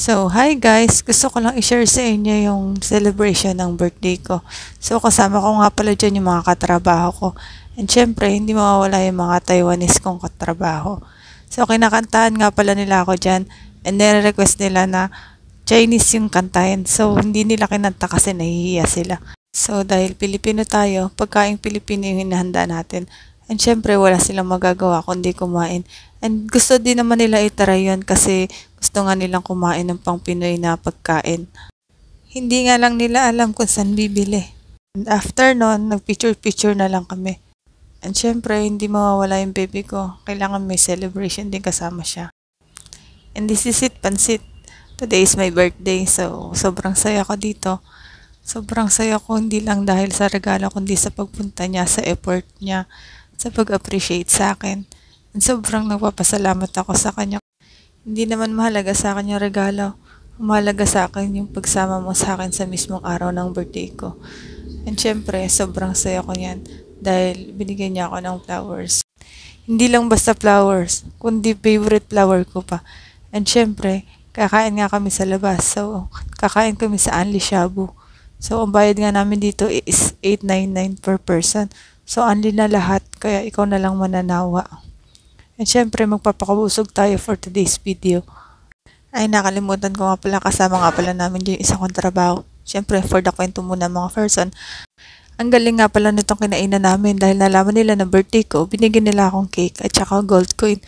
So, hi guys! Gusto ko lang i-share sa inyo yung celebration ng birthday ko. So, kasama ko nga pala dyan yung mga katrabaho ko. And syempre, hindi mawawala yung mga Taiwanese kong katrabaho. So, kinakantahan nga pala nila ako dyan. And nire-request nila na Chinese yung kantahin. So, hindi nila kinanta kasi nahihiya sila. So, dahil Pilipino tayo, pagkaing Pilipino yung hinahanda natin. And syempre, wala silang magagawa kundi kumain. And gusto din naman nila itry yun kasi gusto nga nilang kumain ng pang Pinoy na pagkain. Hindi nga lang nila alam kung saan bibili. And after nun, nag-picture-picture na lang kami. And syempre, hindi mawawala yung baby ko. Kailangan may celebration din kasama siya. And this is it, pansit. Today is my birthday, so sobrang saya ko dito. Sobrang saya ko hindi lang dahil sa regalo kundi sa pagpunta niya, sa effort niya, sa pag-appreciate sa akin. And sobrang nagpapasalamat ako sa kanya. Hindi naman mahalaga sa akin yung regalo. Mahalaga sa akin yung pagsama mo sa akin sa mismong araw ng birthday ko. And syempre, sobrang saya ko niyan dahil binigyan niya ako ng flowers. Hindi lang basta flowers, kundi favorite flower ko pa. And syempre, kakain nga kami sa labas. So, kakain kami sa Anli Shabu. So, ang bayad nga namin dito is 899 per person. So, Anli na lahat, kaya ikaw na lang mananawa. And syempre, magpapakabusog tayo for today's video. Ay, nakalimutan ko nga pala, kasama nga pala namin yung isang kong trabaho. Syempre, for the kwento muna mga person. Ang galing nga pala nitong kinainan namin dahil nalaman nila na birthday ko, binigyan nila akong cake at saka gold coin.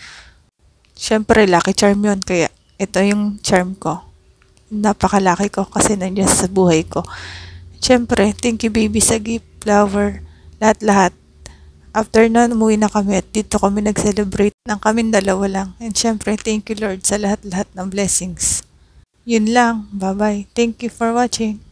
Syempre, lucky charm yun, kaya ito yung charm ko. Napakalaki ko kasi nandiyan sa buhay ko. Syempre, thank you baby sa gift, flower, lahat-lahat. After nun, umuwi na kami at dito kami nag-celebrate ng kaming dalawa lang. And syempre, thank you Lord sa lahat-lahat ng blessings. Yun lang. Bye-bye. Thank you for watching.